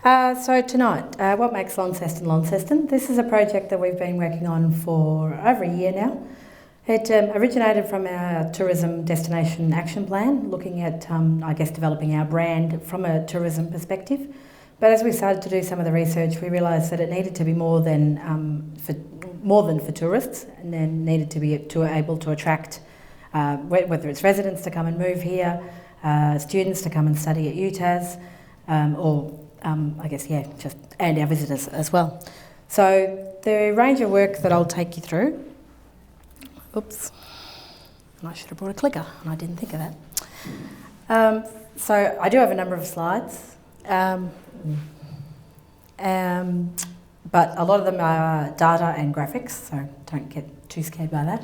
So tonight, what makes Launceston Launceston? This is a project that we've been working on for over a year now. It originated from our tourism destination action plan, looking at, developing our brand from a tourism perspective. But as we started to do some of the research, we realised that it needed to be more than for tourists, and then needed to be able to attract, whether it's residents to come and move here, students to come and study at UTAS, and our visitors as well. So the range of work that I'll take you through. Oops, and I should have brought a clicker, and I didn't think of that. So I do have a number of slides, but a lot of them are data and graphics, so don't get too scared by that.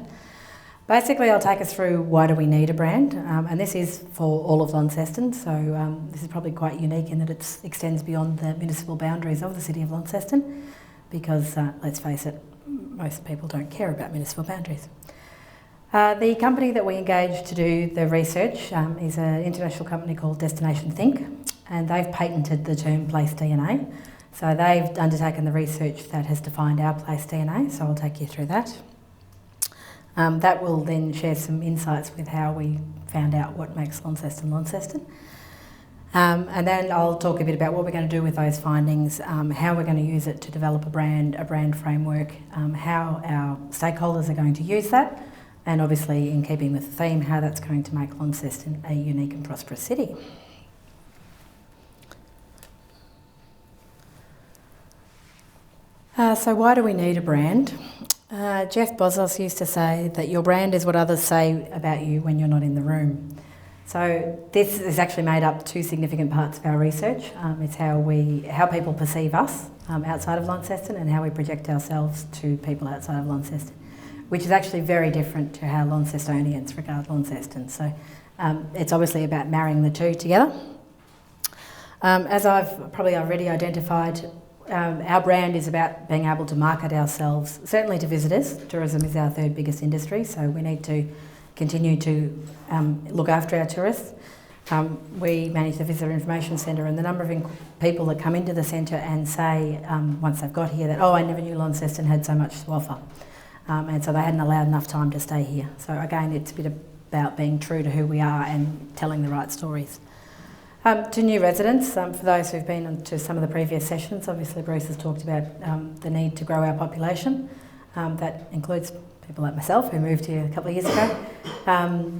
Basically, I'll take us through why do we need a brand, and this is for all of Launceston, so this is probably quite unique in that it extends beyond the municipal boundaries of the City of Launceston, because let's face it, most people don't care about municipal boundaries. The company that we engaged to do the research is an international company called Destination Think, and they've patented the term place DNA. So they've undertaken the research that has defined our place DNA, so I'll take you through that. That will then share some insights with how we found out what makes Launceston Launceston. And then I'll talk a bit about what we're going to do with those findings, how we're going to use it to develop a brand framework, how our stakeholders are going to use that, and obviously in keeping with the theme, how that's going to make Launceston a unique and prosperous city. So why do we need a brand? Jeff Bezos used to say that your brand is what others say about you when you're not in the room. So this is actually made up two significant parts of our research. It's how people perceive us outside of Launceston, and how we project ourselves to people outside of Launceston, which is actually very different to how Launcestonians regard Launceston. So it's obviously about marrying the two together. As I've probably already identified, our brand is about being able to market ourselves, certainly to visitors. Tourism is our third biggest industry, so we need to continue to look after our tourists. We manage the Visitor Information Centre, and the number of people that come into the centre and say, once they've got here, that, I never knew Launceston had so much to offer. And so they hadn't allowed enough time to stay here. So again, it's a bit about being true to who we are and telling the right stories. To new residents, for those who've been to some of the previous sessions, obviously Bruce has talked about the need to grow our population. That includes people like myself who moved here a couple of years ago.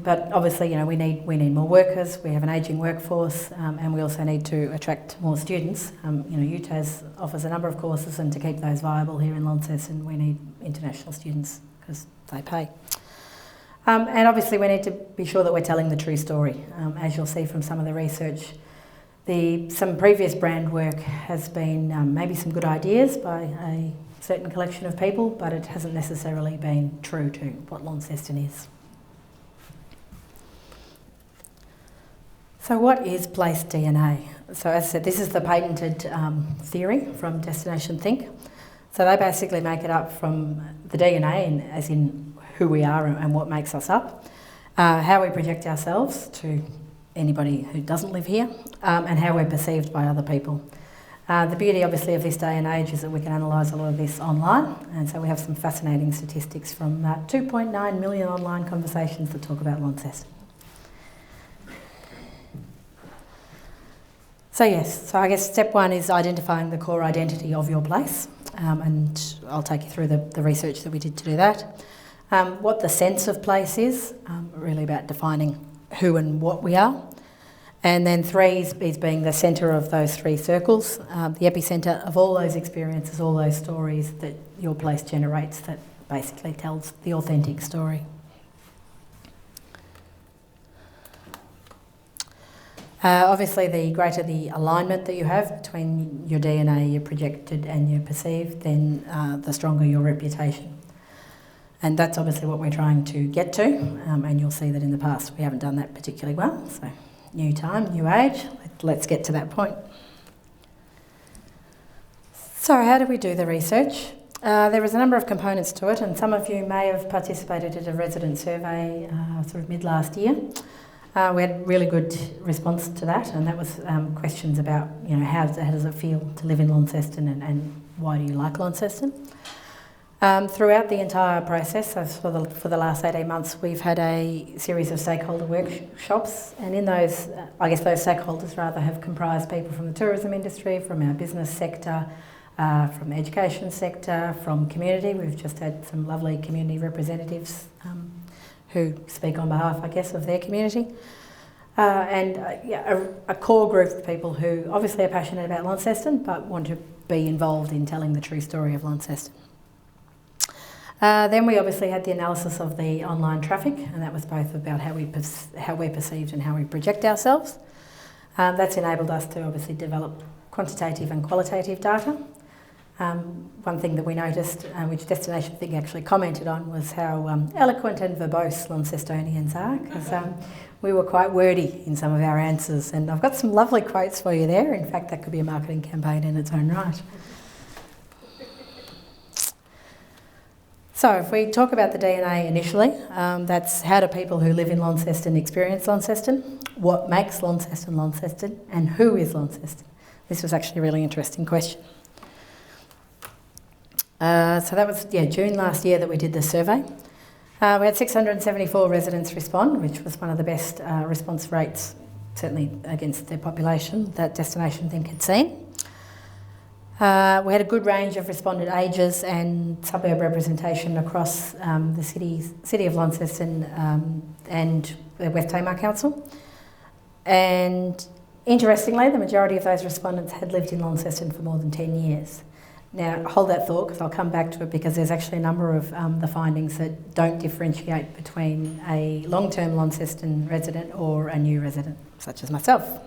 But obviously, we need more workers. We have an ageing workforce, and we also need to attract more students. UTAS offers a number of courses, and to keep those viable here in Launceston, we need international students because they pay. And obviously we need to be sure that we're telling the true story. As you'll see from some of the research, some previous brand work has been maybe some good ideas by a certain collection of people, but it hasn't necessarily been true to what Launceston is. So what is place DNA? So as I said, this is the patented theory from Destination Think. So they basically make it up from the DNA, as in who we are and what makes us up, how we project ourselves to anybody who doesn't live here, and how we're perceived by other people. The beauty obviously of this day and age is that we can analyse a lot of this online, and so we have some fascinating statistics from 2.9 million online conversations that talk about Launceston. So I guess step one is identifying the core identity of your place, and I'll take you through the research that we did to do that. What the sense of place is, really about defining who and what we are. And then 3 is being the centre of those 3 circles, the epicentre of all those experiences, all those stories that your place generates that basically tells the authentic story. Obviously, the greater the alignment that you have between your DNA, your projected and your perceived, then the stronger your reputation. And that's obviously what we're trying to get to, and you'll see that in the past we haven't done that particularly well. So new time, new age, let's get to that point. So how do we do the research? There is a number of components to it, and some of you may have participated in a resident survey sort of mid last year. We had really good response to that, and that was questions about, how does it feel to live in Launceston, and why do you like Launceston? Throughout the entire process, so for the last 18 months, we've had a series of stakeholder workshops, and in those, those stakeholders have comprised people from the tourism industry, from our business sector, from the education sector, from community. We've just had some lovely community representatives who speak on behalf, of their community. And a core group of people who obviously are passionate about Launceston but want to be involved in telling the true story of Launceston. Then we obviously had the analysis of the online traffic, and that was both about how we're perceived and how we project ourselves. That's enabled us to obviously develop quantitative and qualitative data. One thing that we noticed, which Destination Think actually commented on, was how eloquent and verbose Launcestonians are, because we were quite wordy in some of our answers, and I've got some lovely quotes for you there. In fact, that could be a marketing campaign in its own right. So if we talk about the DNA initially, that's how do people who live in Launceston experience Launceston, what makes Launceston Launceston, and who is Launceston? This was actually a really interesting question. So that was June last year that we did the survey. We had 674 residents respond, which was one of the best response rates, certainly against their population, that Destination Think had seen. We had a good range of respondent ages and suburb representation across the City of Launceston and the West Tamar Council. And interestingly, the majority of those respondents had lived in Launceston for more than 10 years. Now, hold that thought, because I'll come back to it, because there's actually a number of the findings that don't differentiate between a long-term Launceston resident or a new resident, such as myself.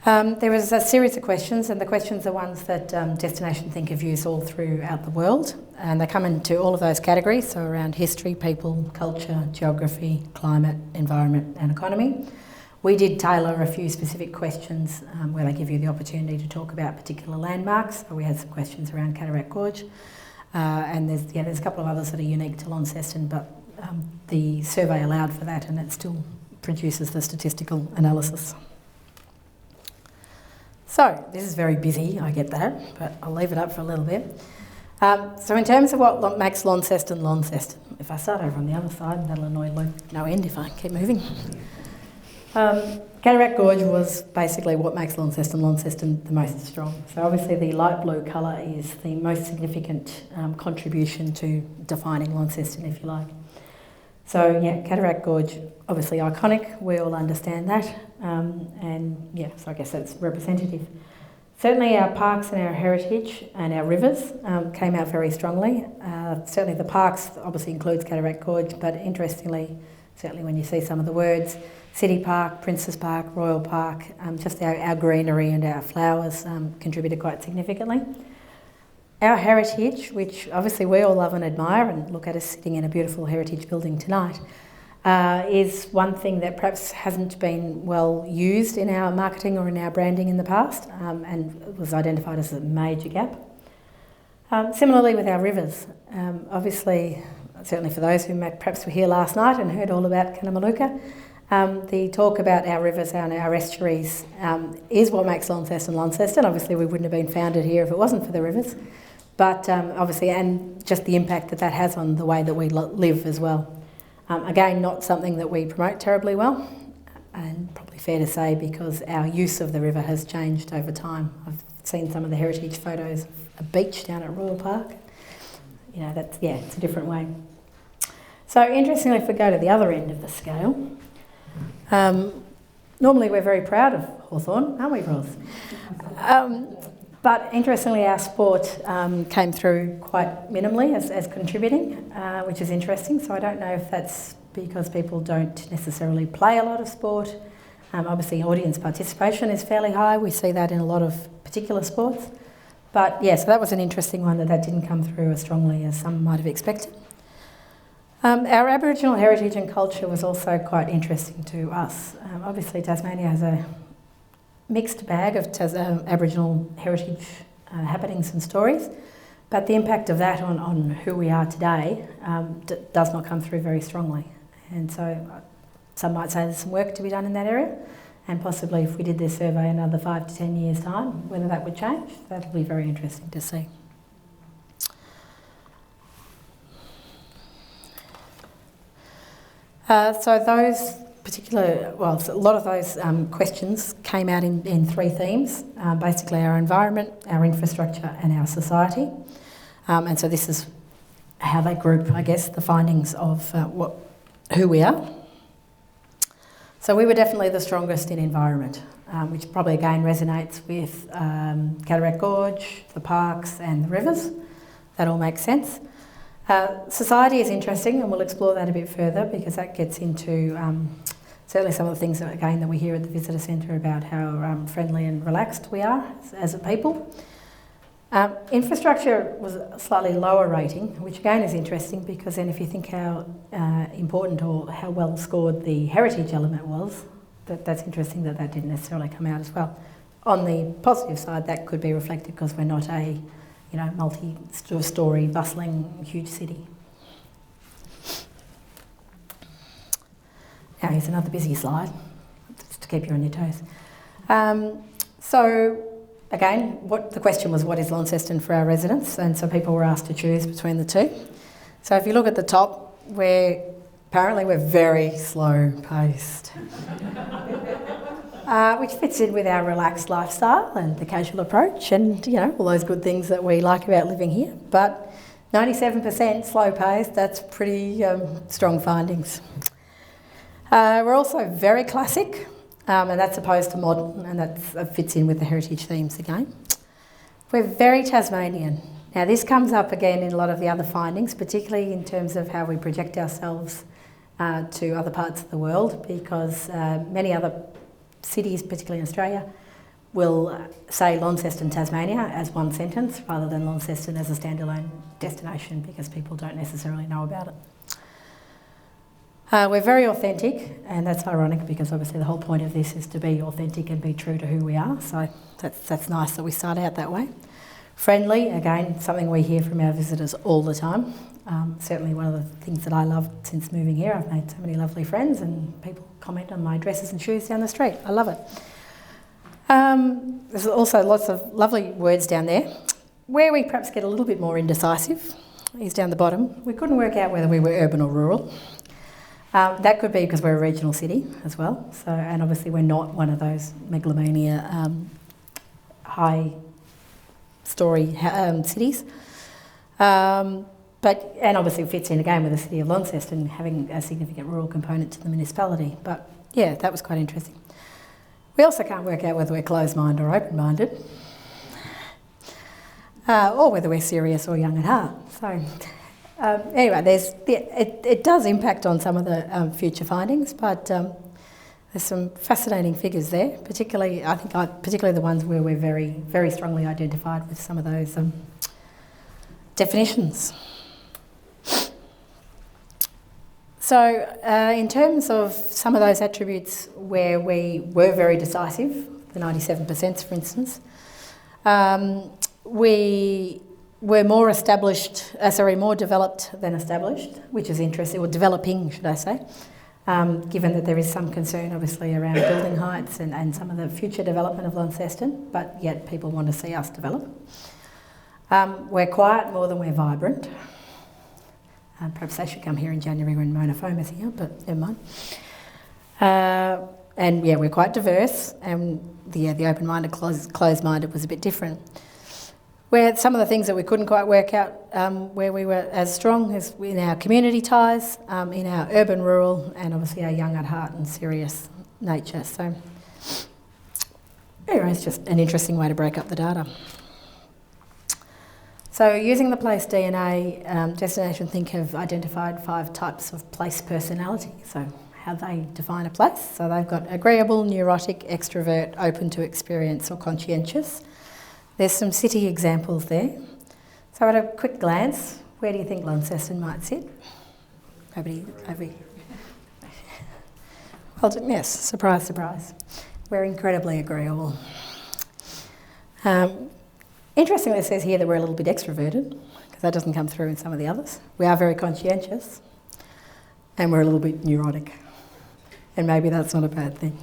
There was a series of questions, and the questions are ones that Destination Think have used all throughout the world, and they come into all of those categories, so around history, people, culture, geography, climate, environment and economy. We did tailor a few specific questions where they give you the opportunity to talk about particular landmarks. So we had some questions around Cataract Gorge, and there's a couple of others that are unique to Launceston, but the survey allowed for that, and it still produces the statistical analysis. So this is very busy, I get that, but I'll leave it up for a little bit. So in terms of what makes Launceston Launceston, if I start over on the other side, that'll annoy Luke no end if I keep moving. Cataract Gorge was basically what makes Launceston Launceston the most strong. So obviously the light blue colour is the most significant contribution to defining Launceston, if you like. So Cataract Gorge, obviously iconic, we all understand that, so I guess that's representative. Certainly our parks and our heritage and our rivers came out very strongly. Certainly the parks obviously includes Cataract Gorge, but interestingly, certainly when you see some of the words, City Park, Princes Park, Royal Park, just our greenery and our flowers contributed quite significantly. Our heritage, which obviously we all love and admire, and look at us sitting in a beautiful heritage building tonight, is one thing that perhaps hasn't been well used in our marketing or in our branding in the past, and was identified as a major gap. Similarly with our rivers, obviously, certainly for those who perhaps were here last night and heard all about Cunnamalooka, the talk about our rivers and our estuaries is what makes Launceston Launceston. Obviously we wouldn't have been founded here if it wasn't for the rivers, but obviously, and just the impact that has on the way that we live as well. Again, not something that we promote terribly well, and probably fair to say because our use of the river has changed over time. I've seen some of the heritage photos of a beach down at Royal Park. It's a different way. So interestingly, if we go to the other end of the scale, normally we're very proud of Hawthorn, aren't we, Ross? But interestingly, our sport came through quite minimally as contributing, which is interesting. So I don't know if that's because people don't necessarily play a lot of sport. Obviously, audience participation is fairly high. We see that in a lot of particular sports. But so that was an interesting one that didn't come through as strongly as some might have expected. Our Aboriginal heritage and culture was also quite interesting to us. Obviously, Tasmania has a mixed bag of Aboriginal heritage happenings and stories, but the impact of that on who we are today does not come through very strongly. And so some might say there's some work to be done in that area, and possibly if we did this survey another 5 to 10 years' time, whether that would change, that'll be very interesting to see. So those a lot of those questions came out in 3 themes, basically our environment, our infrastructure and our society. And so this is how they group, I guess, the findings of who we are. So we were definitely the strongest in environment, which probably again resonates with Cataract Gorge, the parks and the rivers. That all makes sense. Society is interesting, and we'll explore that a bit further because that gets into certainly some of the things that we hear at the visitor centre about how friendly and relaxed we are as a people. Infrastructure was a slightly lower rating, which again is interesting because then if you think how important or how well scored the heritage element was, that's interesting that didn't necessarily come out as well. On the positive side, that could be reflected because we're not a multi-storey, bustling, huge city. Now here's another busy slide, just to keep you on your toes. So again, the question was, what is Launceston for our residents? And so people were asked to choose between the two. So if you look at the top, apparently we're very slow paced. Which fits in with our relaxed lifestyle and the casual approach and, all those good things that we like about living here. But 97% slow paced, that's pretty strong findings. We're also very classic, and that's opposed to modern, and that fits in with the heritage themes again. We're very Tasmanian. Now this comes up again in a lot of the other findings, particularly in terms of how we project ourselves to other parts of the world, because many other cities, particularly in Australia, will say Launceston, Tasmania as one sentence rather than Launceston as a standalone destination because people don't necessarily know about it. We're very authentic, and that's ironic because obviously the whole point of this is to be authentic and be true to who we are, so that's nice that we start out that way. Friendly, again, something we hear from our visitors all the time. Certainly one of the things that I love since moving here. I've made so many lovely friends and people comment on my dresses and shoes down the street. I love it. There's also lots of lovely words down there. Where we perhaps get a little bit more indecisive is down the bottom. We couldn't work out whether we were urban or rural. That could be because we're a regional city as well. So, and obviously we're not one of those megalomania high story cities. And obviously it fits in again with the City of Launceston having a significant rural component to the municipality. But yeah, that was quite interesting. We also can't work out whether we're closed-minded or open-minded, or whether we're serious or young at heart. So anyway, it does impact on some of the future findings, but there's some fascinating figures there, particularly the ones where we're very, very strongly identified with some of those definitions. So in terms of some of those attributes where we were very decisive, the 97% for instance, we were more developed than established, which is interesting, or developing, should I say, given that there is some concern obviously around building heights and some of the future development of Launceston, but yet people want to see us develop. We're quiet more than we're vibrant. Perhaps they should come here in January when Mona Foma's here, but never mind. And yeah, we're quite diverse, and the open-minded, closed-minded was a bit different. Where some of the things that we couldn't quite work out where we were as strong as in our community ties, in our urban-rural, and obviously our young at heart and serious nature. So anyway, it's just an interesting way to break up the data. So using the place DNA, Destination Think have identified 5 types of place personality, so how they define a place. So they've got agreeable, neurotic, extrovert, open to experience or conscientious. There's some city examples there. So at a quick glance, where do you think Launceston might sit? Nobody over here. Well, yes, surprise, surprise. We're incredibly agreeable. Interestingly, it says here that we're a little bit extroverted, because that doesn't come through in some of the others. We are very conscientious. and we're a little bit neurotic. And maybe that's not a bad thing.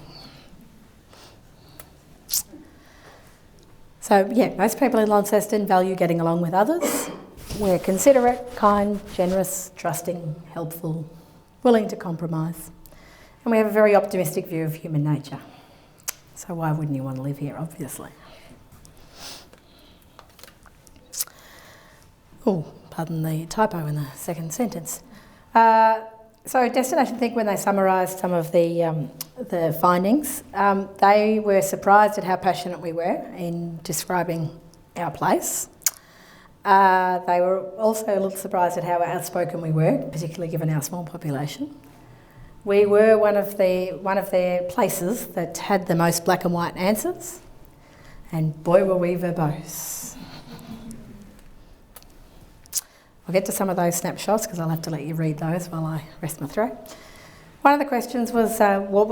So yeah, most people in Launceston value getting along with others. We're considerate, kind, generous, trusting, helpful, willing to compromise. And we have a very optimistic view of human nature. So why wouldn't you want to live here, obviously? Oh, pardon the typo in the second sentence. So Destination Think, when they summarised some of the findings, they were surprised at how passionate we were in describing our place. They were also a little surprised at how outspoken we were, particularly given our small population. We were one of their places that had the most black and white answers, and boy were we verbose. I'll get to some of those snapshots because I'll have to let you read those while I rest my throat. One of the questions was what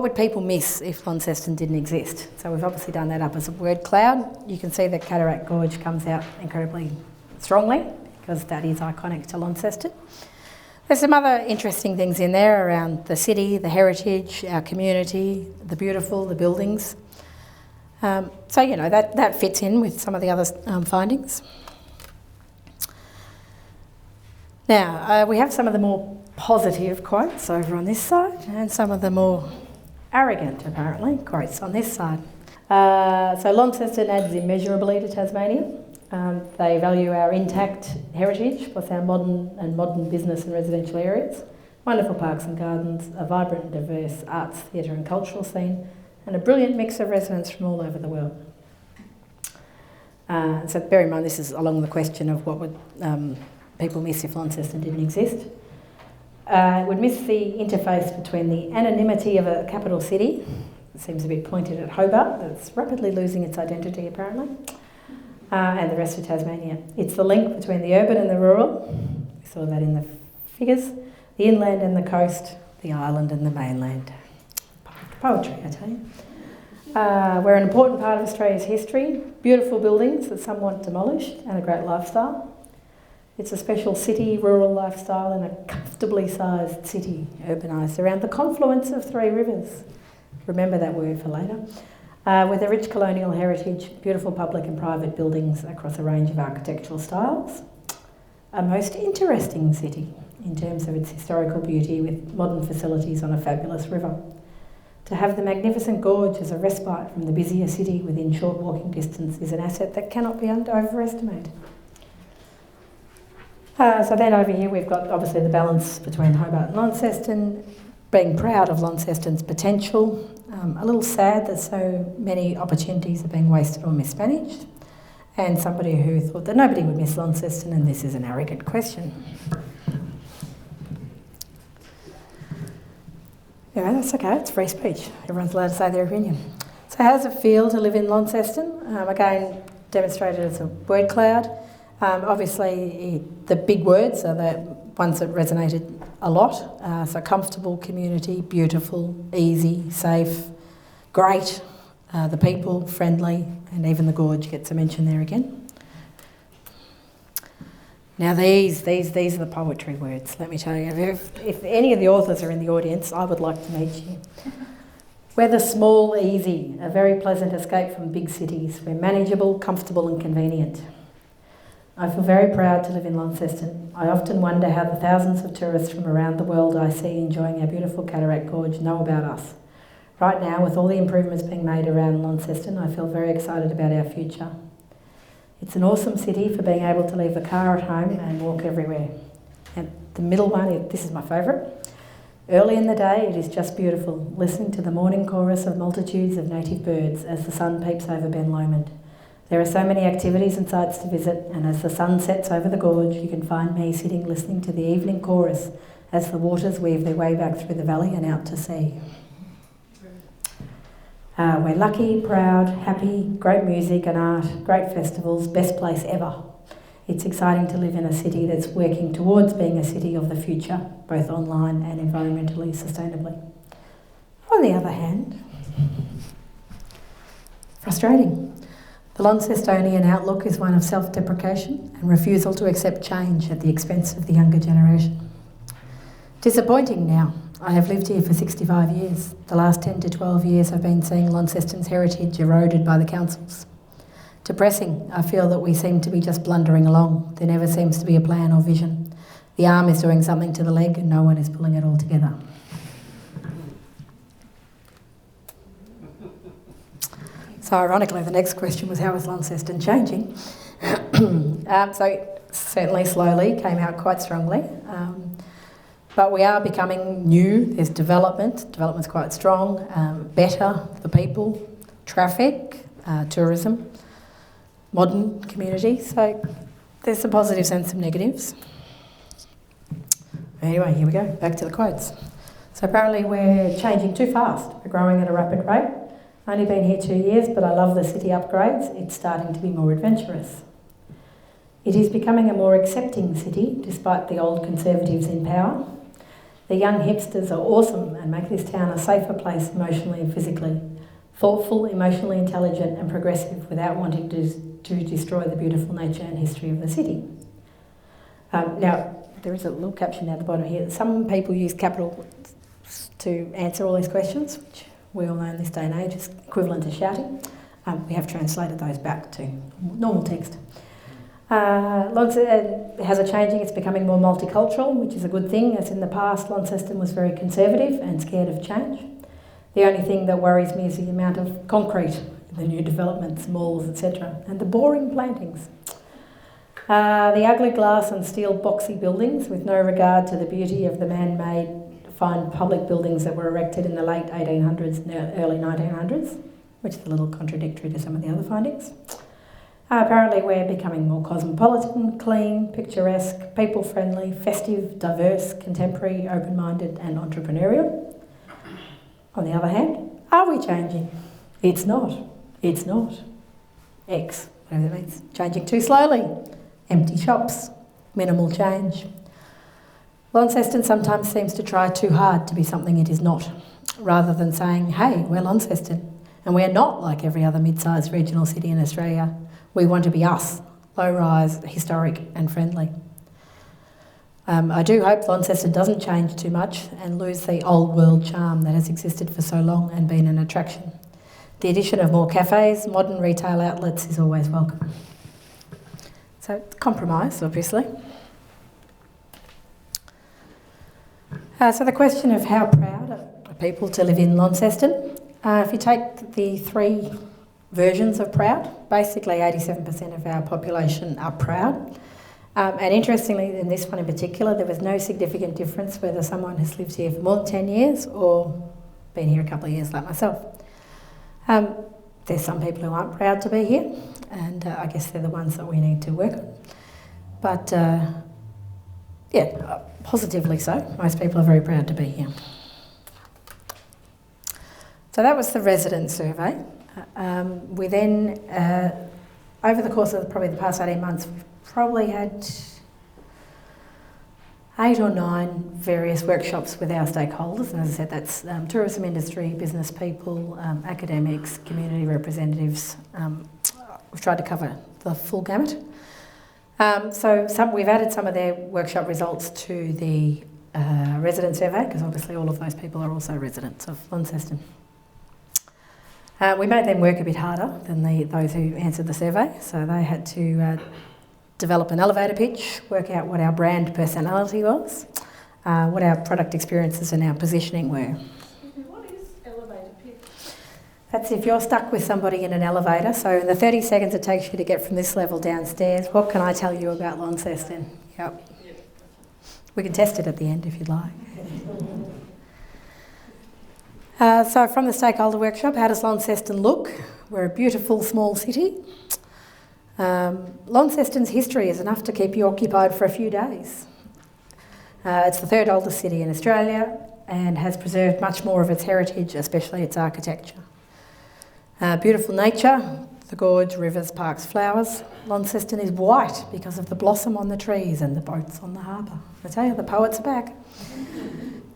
would people miss if Launceston didn't exist? So we've obviously done that up as a word cloud. You can see the Cataract Gorge comes out incredibly strongly because that is iconic to Launceston. There's some other interesting things in there around the city, the heritage, our community, the beautiful, the buildings. So, you know, that fits in with some of the other findings. Now, we have some of the more positive quotes over on this side and some of the more arrogant, apparently, quotes on this side. So Launceston adds immeasurably to Tasmania. They value our intact heritage plus our modern business and residential areas, wonderful parks and gardens, a vibrant and diverse arts, theatre and cultural scene, and a brilliant mix of residents from all over the world. So bear in mind this is along the question of what would people miss if Launceston didn't exist. Would miss the interface between the anonymity of a capital city, it seems a bit pointed at Hobart, that's rapidly losing its identity apparently, and the rest of Tasmania. It's the link between the urban and the rural, we saw that in the figures, the inland and the coast, the island and the mainland. Poetry, I tell you. We're an important part of Australia's history, beautiful buildings that some want demolished, and a great lifestyle. It's a special city-rural lifestyle in a comfortably sized city, urbanised around the confluence of three rivers. Remember that word for later. With a rich colonial heritage, beautiful public and private buildings across a range of architectural styles. A most interesting city in terms of its historical beauty with modern facilities on a fabulous river. To have the magnificent gorge as a respite from the busier city within short walking distance is an asset that cannot be overestimated. So then over here we've got obviously the balance between Hobart and Launceston, being proud of Launceston's potential, a little sad that so many opportunities are being wasted or mismanaged, and somebody who thought that nobody would miss Launceston, and this is an arrogant question. Yeah, that's okay, it's free speech. Everyone's allowed to say their opinion. So how does it feel to live in Launceston? Again, demonstrated as a word cloud. Obviously, the big words are the ones that resonated a lot. So comfortable community, beautiful, easy, safe, great. The people, friendly, and even the gorge gets a mention there again. Now these are the poetry words, let me tell you. If any of the authors are in the audience, I would like to meet you. We're the small, easy, a very pleasant escape from big cities. We're manageable, comfortable and convenient. I feel very proud to live in Launceston. I often wonder how the thousands of tourists from around the world I see enjoying our beautiful Cataract Gorge know about us. Right now, with all the improvements being made around Launceston, I feel very excited about our future. It's an awesome city for being able to leave the car at home and walk everywhere. And the middle one, this is my favourite. Early in the day, it is just beautiful, listening to the morning chorus of multitudes of native birds as the sun peeps over Ben Lomond. There are so many activities and sites to visit, and as the sun sets over the gorge, you can find me sitting listening to the evening chorus as the waters weave their way back through the valley and out to sea. We're lucky, proud, happy, great music and art, great festivals, best place ever. It's exciting to live in a city that's working towards being a city of the future, both online and environmentally sustainably. On the other hand, frustrating. The Launcestonian outlook is one of self-deprecation and refusal to accept change at the expense of the younger generation. Disappointing now. I have lived here for 65 years. The last 10 to 12 years I've been seeing Launceston's heritage eroded by the councils. Depressing. I feel that we seem to be just blundering along. There never seems to be a plan or vision. The arm is doing something to the leg and no one is pulling it all together. So ironically, the next question was, how is Launceston changing? So certainly slowly, came out quite strongly. But we are becoming new. There's development. Development's quite strong. Better, the people, traffic, tourism, modern community. So there's some positives and some negatives. Anyway, here we go. Back to the quotes. So apparently we're changing too fast. We're growing at a rapid rate. Only been here 2 years, but I love the city upgrades. It's starting to be more adventurous. It is becoming a more accepting city, despite the old conservatives in power. The young hipsters are awesome and make this town a safer place emotionally and physically. Thoughtful, emotionally intelligent and progressive without wanting to destroy the beautiful nature and history of the city. Now, there is a little caption down the bottom here. Some people use capital to answer all these questions, which we all know in this day and age is equivalent to shouting. We have translated those back to normal text. Launceston has a changing, it's becoming more multicultural, which is a good thing, as in the past Launceston was very conservative and scared of change. The only thing that worries me is the amount of concrete in the new developments, malls, etc., and the boring plantings. The ugly glass and steel boxy buildings with no regard to the beauty of the man-made fine public buildings that were erected in the late 1800s and early 1900s, which is a little contradictory to some of the other findings. Apparently we're becoming more cosmopolitan, clean, picturesque, people-friendly, festive, diverse, contemporary, open-minded and entrepreneurial. On the other hand, are we changing? It's not. It's not. X, whatever that means. Changing too slowly. Empty shops. Minimal change. Launceston sometimes seems to try too hard to be something it is not, rather than saying, hey, we're Launceston, and we're not like every other mid-sized regional city in Australia. We want to be us, low-rise, historic and friendly. I do hope Launceston doesn't change too much and lose the old world charm that has existed for so long and been an attraction. The addition of more cafes, modern retail outlets is always welcome. So, compromise, obviously. So the question of how proud are people to live in Launceston? If you take the three versions of proud, basically 87% of our population are proud. And interestingly, in this one in particular, there was no significant difference whether someone has lived here for more than 10 years or been here a couple of years like myself. There's some people who aren't proud to be here, and I guess they're the ones that we need to work on. But yeah, positively so. Most people are very proud to be here. So that was the resident survey. We then, over the course of probably the past 18 months, we've probably had 8 or 9 various workshops with our stakeholders. And as I said, that's tourism industry, business people, academics, community representatives. We've tried to cover the full gamut. So we've added some of their workshop results to the resident survey, because obviously all of those people are also residents of Launceston. We made them work a bit harder than those who answered the survey, so they had to develop an elevator pitch, work out what our brand personality was, what our product experiences and our positioning were. What is elevator pitch? That's if you're stuck with somebody in an elevator, so in the 30 seconds it takes you to get from this level downstairs, what can I tell you about Launceston? Yep. We can test it at the end if you'd like. So from the Stakeholder Workshop, how does Launceston look? We're a beautiful small city. Launceston's history is enough to keep you occupied for a few days. It's the third oldest city in Australia and has preserved much more of its heritage, especially its architecture. Beautiful nature, the gorge, rivers, parks, flowers. Launceston is white because of the blossom on the trees and the boats on the harbour. I tell you, the poets are back.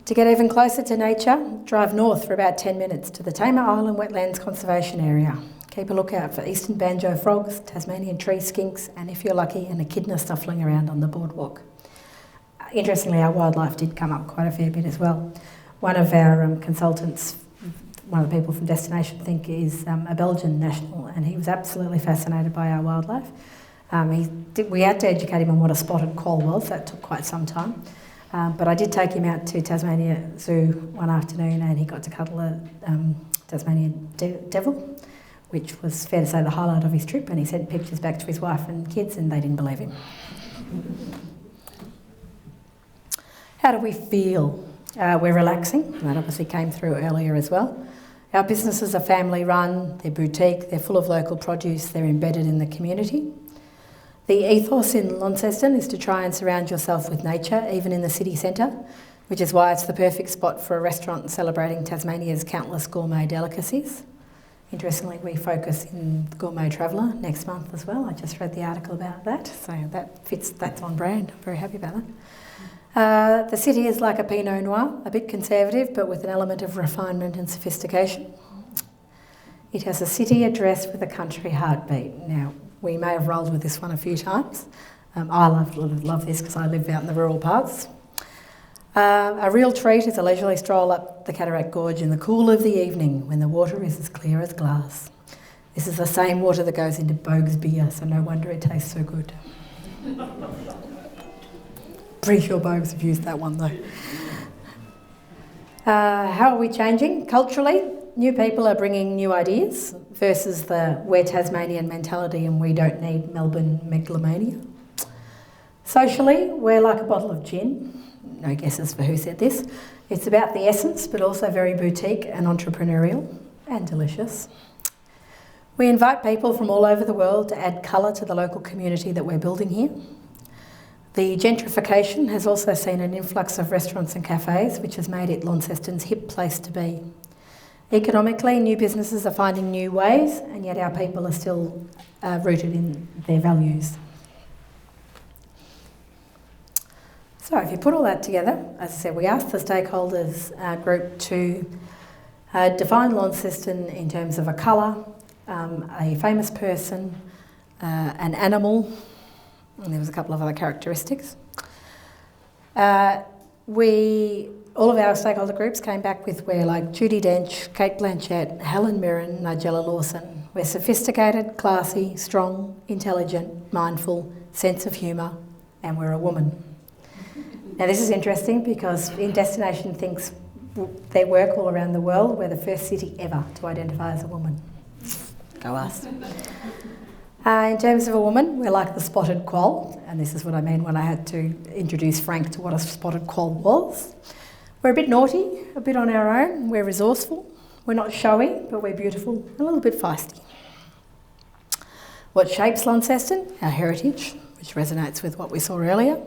To get even closer to nature, drive north for about 10 minutes to the Tamar Island Wetlands Conservation Area. Keep a lookout for eastern banjo frogs, Tasmanian tree skinks, and if you're lucky, an echidna snuffling around on the boardwalk. Interestingly, our wildlife did come up quite a fair bit as well. One of our consultants, one of the people from Destination Think, is a Belgian national, and he was absolutely fascinated by our wildlife. We had to educate him on what a spotted quoll was. That took quite some time. But I did take him out to Tasmania Zoo one afternoon, and he got to cuddle a Tasmanian devil, which was, fair to say, the highlight of his trip, and he sent pictures back to his wife and kids, and they didn't believe him. How do we feel? We're relaxing. That obviously came through earlier as well. Our businesses are family run, they're boutique, they're full of local produce, they're embedded in the community. The ethos in Launceston is to try and surround yourself with nature, even in the city centre, which is why it's the perfect spot for a restaurant celebrating Tasmania's countless gourmet delicacies. Interestingly, we focus in Gourmet Traveller next month as well. I just read the article about that, so that's on brand. I'm very happy about that. The city is like a Pinot Noir, a bit conservative, but with an element of refinement and sophistication. It has a city address with a country heartbeat. Now, we may have rolled with this one a few times. I love this because I live out in the rural parts. A real treat is a leisurely stroll up the Cataract Gorge in the cool of the evening when the water is as clear as glass. This is the same water that goes into Bogue's beer, so no wonder it tastes so good. Pretty sure Bogues have used that one though. How are we changing? Culturally, new people are bringing new ideas versus the we're Tasmanian mentality and we don't need Melbourne megalomania. Socially, we're like a bottle of gin. No guesses for who said this. It's about the essence, but also very boutique and entrepreneurial and delicious. We invite people from all over the world to add colour to the local community that we're building here. The gentrification has also seen an influx of restaurants and cafes, which has made it Launceston's hip place to be. Economically, new businesses are finding new ways, and yet our people are still rooted in their values. So if you put all that together, as I said, we asked the stakeholders group to define Launceston in terms of a colour, a famous person, an animal, and there was a couple of other characteristics. All of our stakeholder groups came back with we're like Judi Dench, Kate Blanchett, Helen Mirren, Nigella Lawson. We're sophisticated, classy, strong, intelligent, mindful, sense of humour, and we're a woman. Now this is interesting because in Destination Think's their work all around the world, we're the first city ever to identify as a woman. Go us. In terms of a woman, we're like the spotted quoll, and this is what I mean when I had to introduce Frank to what a spotted quoll was. We're a bit naughty, a bit on our own, we're resourceful, we're not showy, but we're beautiful, a little bit feisty. What shapes Launceston? Our heritage, which resonates with what we saw earlier.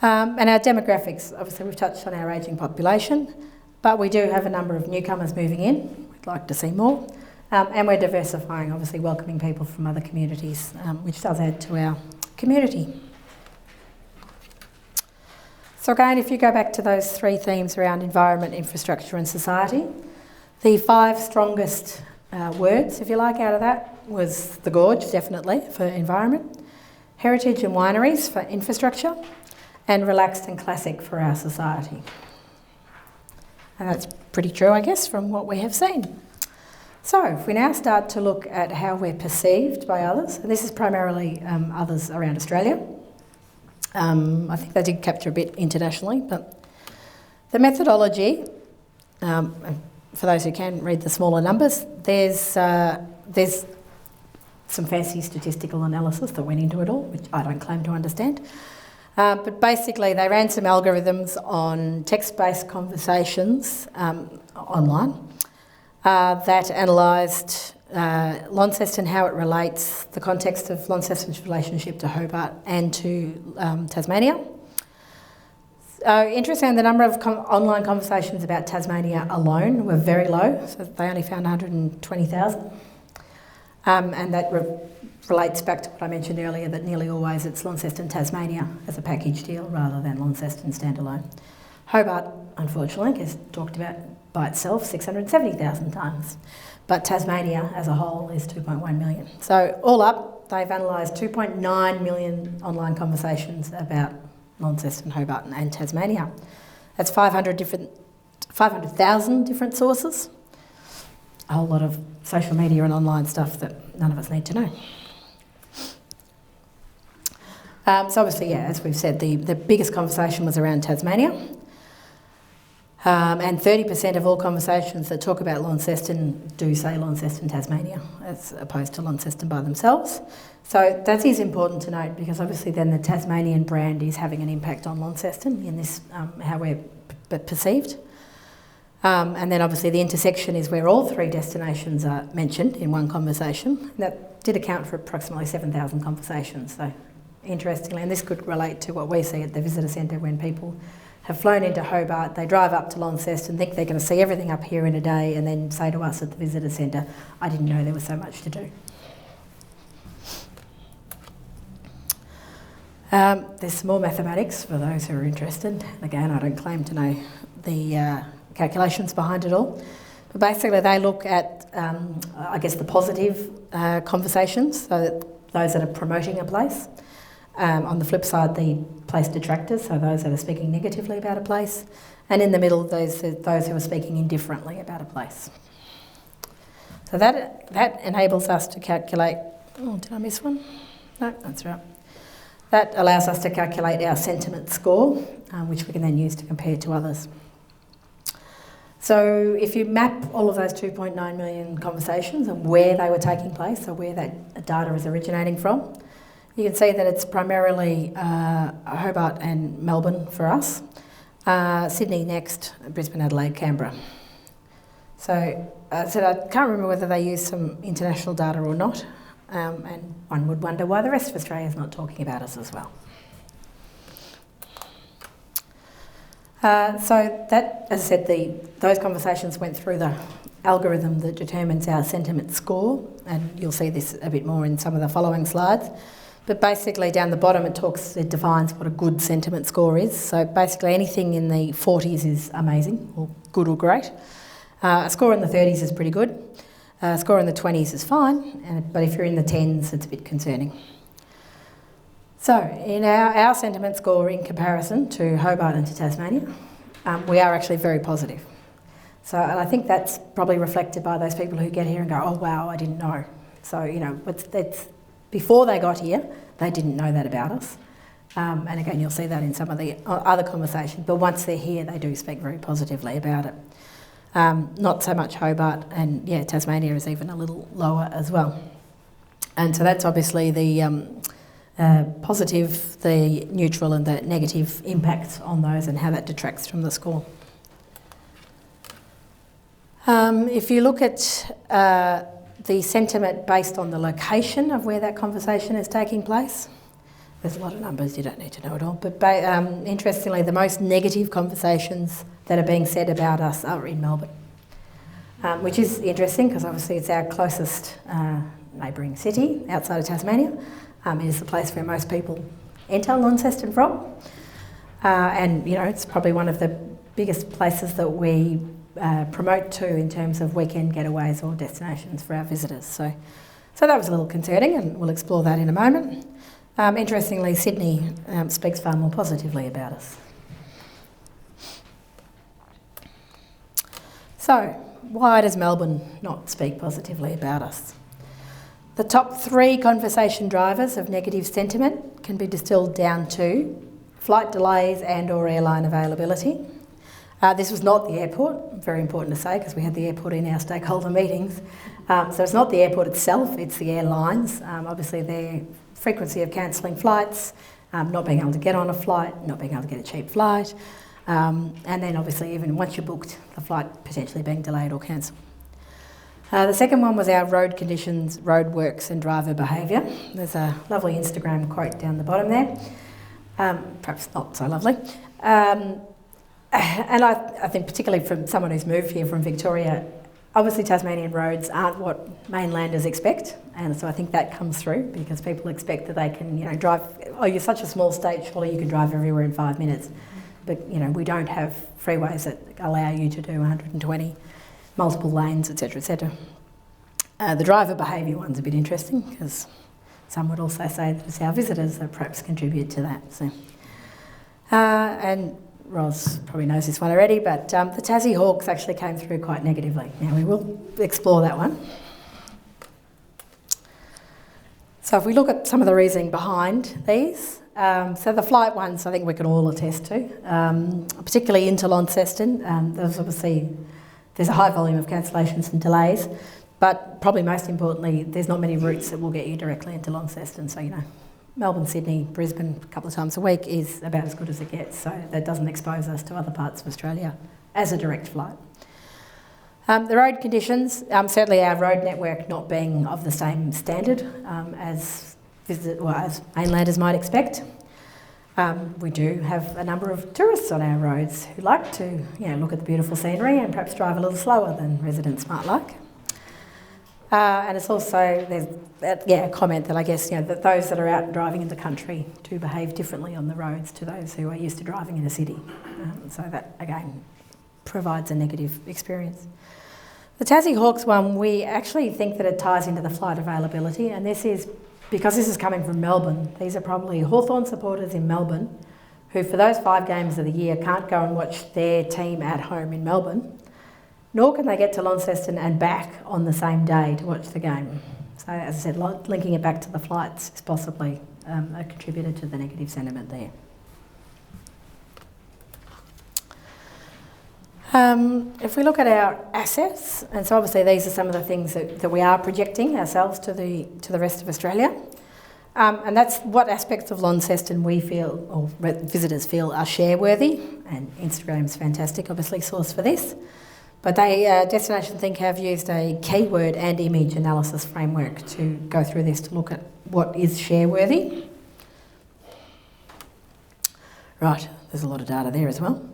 And our demographics, obviously we've touched on our ageing population, but we do have a number of newcomers moving in, we'd like to see more. And we're diversifying, obviously welcoming people from other communities, which does add to our community. So again, if you go back to those three themes around environment, infrastructure and society, the 5 strongest words, if you like, out of that was the gorge, definitely, for environment, heritage and wineries for infrastructure, and relaxed and classic for our society. And that's pretty true, I guess, from what we have seen. So if we now start to look at how we're perceived by others, and this is primarily others around Australia. I think they did capture a bit internationally, but the methodology, for those who can read the smaller numbers, there's some fancy statistical analysis that went into it all, which I don't claim to understand. But basically they ran some algorithms on text-based conversations online that analysed Launceston, how it relates, the context of Launceston's relationship to Hobart and to Tasmania. Interesting, the number of online conversations about Tasmania alone were very low, so they only found 120,000. And that relates back to what I mentioned earlier, that nearly always it's Launceston, Tasmania as a package deal rather than Launceston standalone. Hobart, unfortunately, gets talked about by itself 670,000 times, but Tasmania as a whole is 2.1 million. So all up, they've analysed 2.9 million online conversations about Launceston, Hobart and Tasmania. That's 500,000 different sources. A whole lot of social media and online stuff that none of us need to know. So obviously, yeah, as we've said, the biggest conversation was around Tasmania. And 30% of all conversations that talk about Launceston do say Launceston, Tasmania, as opposed to Launceston by themselves. So that is important to note, because obviously then the Tasmanian brand is having an impact on Launceston in this, how we're perceived. And then obviously the intersection is where all three destinations are mentioned in one conversation. That did account for approximately 7,000 conversations. So interestingly, and this could relate to what we see at the visitor centre when people have flown into Hobart, they drive up to Launceston, think they're going to see everything up here in a day, and then say to us at the visitor centre, I didn't know there was so much to do. There's some more mathematics for those who are interested. Again, I don't claim to know the calculations behind it all. But basically they look at, I guess, the positive conversations, so that those that are promoting a place. On the flip side, the place detractors, so those that are speaking negatively about a place. And in the middle, those who are speaking indifferently about a place. So that enables us to calculate... Oh, did I miss one? No, that's right. That allows us to calculate our sentiment score, which we can then use to compare to others. So if you map all of those 2.9 million conversations and where they were taking place, or where that data is originating from, you can see that it's primarily Hobart and Melbourne for us, Sydney next, Brisbane, Adelaide, Canberra. So I can't remember whether they use some international data or not, and one would wonder why the rest of Australia is not talking about us as well. So that, as I said, those conversations went through the algorithm that determines our sentiment score, and you'll see this a bit more in some of the following slides. But basically down the bottom it defines what a good sentiment score is. So basically anything in the 40s is amazing, or good or great. A score in the 30s is pretty good. A score in the 20s is fine, but if you're in the 10s, it's a bit concerning. So in our sentiment score in comparison to Hobart and to Tasmania, we are actually very positive. So and I think that's probably reflected by those people who get here and go, oh wow, I didn't know. So, you know, it's before they got here, they didn't know that about us. And again, you'll see that in some of the other conversations. But once they're here, they do speak very positively about it. Not so much Hobart, and yeah, Tasmania is even a little lower as well. And so that's obviously the positive, the neutral and the negative impacts on those and how that detracts from the score. If you look at the sentiment based on the location of where that conversation is taking place, there's a lot of numbers, you don't need to know it all, but interestingly, the most negative conversations that are being said about us are in Melbourne, which is interesting because obviously it's our closest neighbouring city outside of Tasmania. It is the place where most people enter Launceston from, and you know, it's probably one of the biggest places that we promote to in terms of weekend getaways or destinations for our visitors. So that was a little concerning, and we'll explore that in a moment. Interestingly, Sydney speaks far more positively about us. So why does Melbourne not speak positively about us? The top 3 conversation drivers of negative sentiment can be distilled down to flight delays and or airline availability. This was not the airport, very important to say, because we had the airport in our stakeholder meetings. So it's not the airport itself, it's the airlines. Obviously their frequency of cancelling flights, not being able to get on a flight, not being able to get a cheap flight, and then obviously even once you're booked, the flight potentially being delayed or cancelled. The second one was our road conditions, roadworks and driver behaviour. There's a lovely Instagram quote down the bottom there, perhaps not so lovely. And I think particularly from someone who's moved here from Victoria, obviously Tasmanian roads aren't what mainlanders expect, and so I think that comes through because people expect that they can, you know, drive, oh, you're such a small state, surely you can drive everywhere in 5 minutes. But, you know, we don't have freeways that allow you to do 120, multiple lanes, etc., etc. The driver behaviour one's a bit interesting because some would also say that it's our visitors that perhaps contribute to that. So. And Ros probably knows this one already, but the Tassie Hawks actually came through quite negatively. Now, we will explore that one. So if we look at some of the reasoning behind these, so the flight ones I think we can all attest to, particularly into Launceston. There's a high volume of cancellations and delays, but probably most importantly, there's not many routes that will get you directly into Launceston. So, Melbourne, Sydney, Brisbane a couple of times a week is about as good as it gets, so that doesn't expose us to other parts of Australia as a direct flight. The road conditions, certainly our road network not being of the same standard as mainlanders might expect. We do have a number of tourists on our roads who like to look at the beautiful scenery and perhaps drive a little slower than residents might like. And it's also, there's a comment that I guess, that those that are out driving in the country do behave differently on the roads to those who are used to driving in a city. So that, again, provides a negative experience. The Tassie Hawks one, we actually think that it ties into the flight availability, and this is, because this is coming from Melbourne, these are probably Hawthorn supporters in Melbourne who for those 5 games of the year can't go and watch their team at home in Melbourne, nor can they get to Launceston and back on the same day to watch the game. So as I said, linking it back to the flights is possibly a contributor to the negative sentiment there. If we look at our assets, and so obviously these are some of the things that we are projecting ourselves to the rest of Australia, and that's what aspects of Launceston we feel, or visitors feel, are share-worthy, and Instagram's fantastic, obviously, source for this. But they, Destination Think, have used a keyword and image analysis framework to go through this to look at what is share-worthy. Right, there's a lot of data there as well.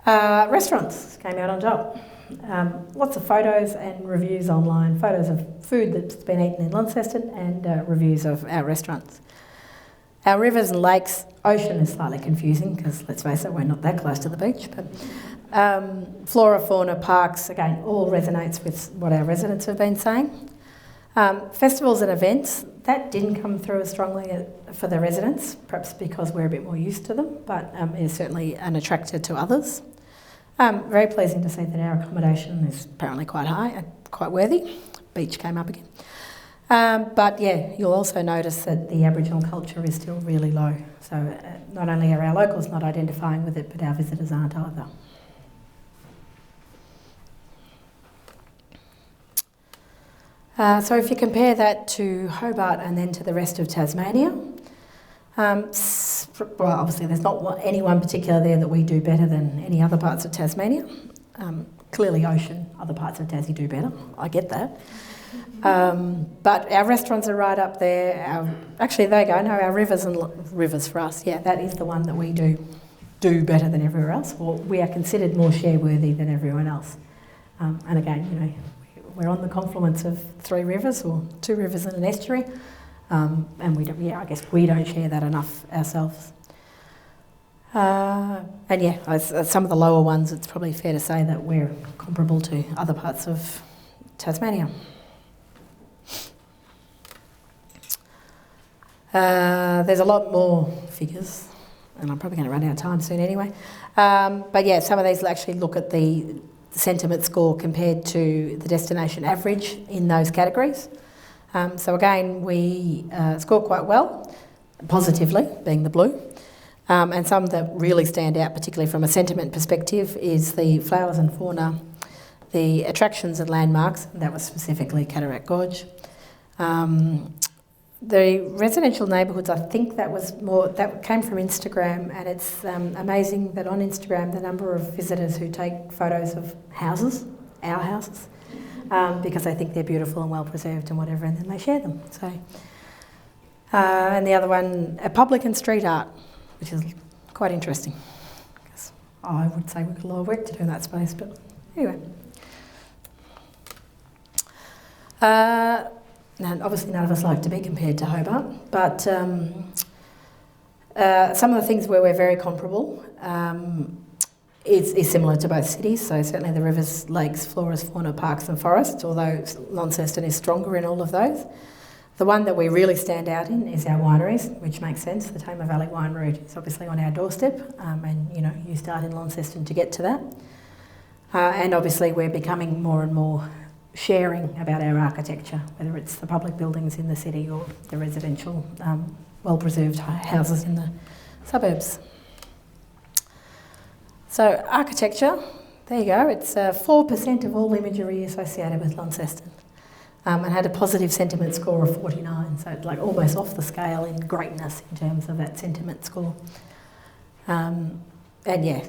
Restaurants came out on top. Lots of photos and reviews online, photos of food that's been eaten in Launceston and reviews of our restaurants. Our rivers and lakes, ocean is slightly confusing because, let's face it, we're not that close to the beach, but flora, fauna, parks, again, all resonates with what our residents have been saying. Festivals and events, that didn't come through as strongly for the residents, perhaps because we're a bit more used to them, but is certainly an attractor to others. Very pleasing to see that our accommodation is apparently quite high and quite worthy. Beach came up again. But yeah, you'll also notice that the Aboriginal culture is still really low. So not only are our locals not identifying with it, but our visitors aren't either. So if you compare that to Hobart and then to the rest of Tasmania, well, obviously there's not any one particular there that we do better than any other parts of Tasmania. Clearly ocean, other parts of Tassie do better, I get that. But our restaurants are right up there. Actually, there you go, no, our rivers for us, yeah, that is the one that we do better than everywhere else, or we are considered more share-worthy than everyone else. And again, we're on the confluence of 3 rivers, or 2 rivers and an estuary, and I guess we don't share that enough ourselves. And yeah, some of the lower ones, it's probably fair to say that we're comparable to other parts of Tasmania. There's a lot more figures, and I'm probably going to run out of time soon anyway. But yeah, some of these will actually look at the sentiment score compared to the destination average in those categories. So again, we score quite well, positively, being the blue. And some that really stand out, particularly from a sentiment perspective, is the flowers and fauna, the attractions and landmarks, and that was specifically Cataract Gorge. The residential neighbourhoods, I think that came from Instagram, and it's amazing that on Instagram the number of visitors who take photos of houses, our houses, because they think they're beautiful and well preserved and whatever, and then they share them. So, and the other one, public and street art, which is quite interesting, because I would say we've got a lot of work to do in that space, but anyway. And obviously none of us like to be compared to Hobart, but some of the things where we're very comparable is similar to both cities, so certainly the rivers, lakes, floras, fauna, parks and forests, although Launceston is stronger in all of those. The one that we really stand out in is our wineries, which makes sense. The Tamar Valley Wine Route is obviously on our doorstep, and you start in Launceston to get to that. And obviously we're becoming more and more sharing about our architecture, whether it's the public buildings in the city or the residential, well-preserved houses in the suburbs. So architecture, there you go, it's 4% of all imagery associated with Launceston. And had a positive sentiment score of 49, so it's like almost off the scale in greatness in terms of that sentiment score. And yeah,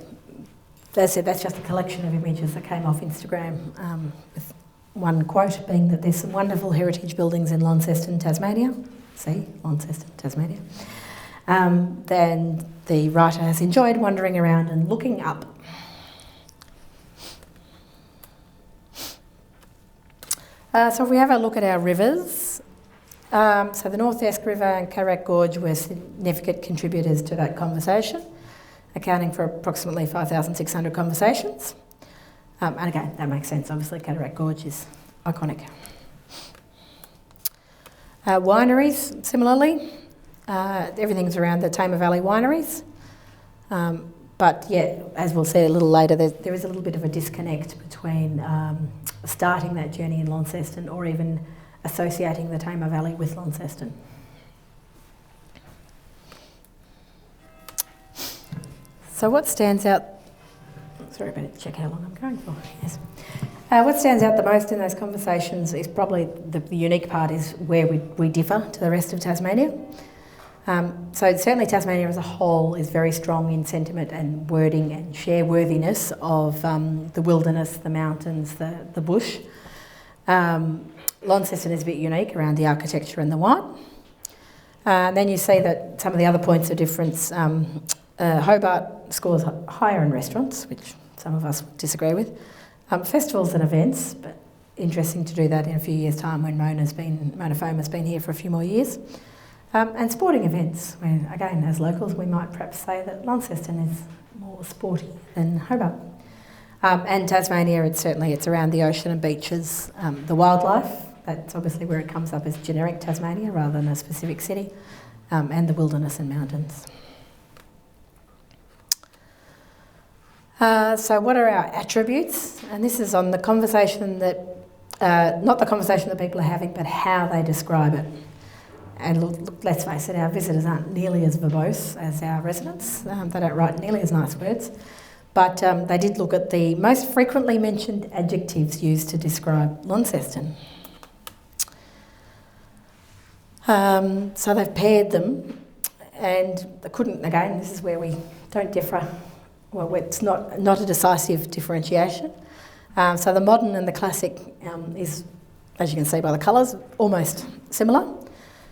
that's just a collection of images that came off Instagram, with one quote being that there's some wonderful heritage buildings in Launceston, Tasmania. See, Launceston, Tasmania. Then the writer has enjoyed wandering around and looking up. So if we have a look at our rivers, so the North Esk River and Carrack Gorge were significant contributors to that conversation, accounting for approximately 5,600 conversations. And again, that makes sense, obviously Carrack Gorge is iconic. Wineries, similarly, everything's around the Tamar Valley wineries. But yeah, as we'll see a little later, there is a little bit of a disconnect between starting that journey in Launceston or even associating the Tamar Valley with Launceston. So what stands out, sorry, I better check how long I'm going for, yes. What stands out the most in those conversations is probably the unique part is where we differ to the rest of Tasmania. So certainly Tasmania as a whole is very strong in sentiment and wording and share-worthiness of the wilderness, the mountains, the bush. Launceston is a bit unique around the architecture and the wine. And then you see that some of the other points of difference, Hobart scores higher in restaurants, which some of us disagree with. Festivals and events, but interesting to do that in a few years' time when Mona Foam has been here for a few more years. And sporting events, where again, as locals, we might perhaps say that Launceston is more sporty than Hobart. And Tasmania, it's around the ocean and beaches. The wildlife, that's obviously where it comes up as generic Tasmania rather than a specific city, and the wilderness and mountains. So what are our attributes? And this is on the conversation that, not the conversation that people are having, but how they describe it. And look, let's face it, our visitors aren't nearly as verbose as our residents. They don't write nearly as nice words. But they did look at the most frequently mentioned adjectives used to describe Launceston. So they've paired them, and they couldn't, again, this is where we don't differ. Well, it's not a decisive differentiation. So the modern and the classic is, as you can see by the colours, almost similar.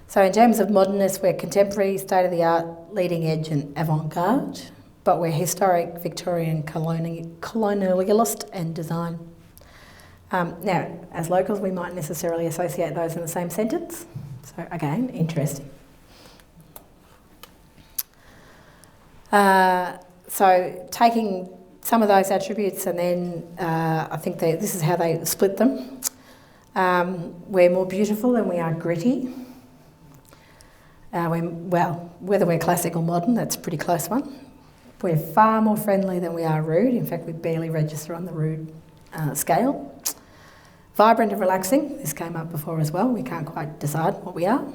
So in terms of modernness, we're contemporary, state-of-the-art, leading edge and avant-garde, but we're historic, Victorian, colonialist and design. Now, as locals, we might necessarily associate those in the same sentence. So again, interesting. So taking some of those attributes and then I think this is how they split them. We're more beautiful than we are gritty. Whether we're classic or modern, that's a pretty close one. We're far more friendly than we are rude. In fact, we barely register on the rude scale. Vibrant and relaxing, this came up before as well. We can't quite decide what we are.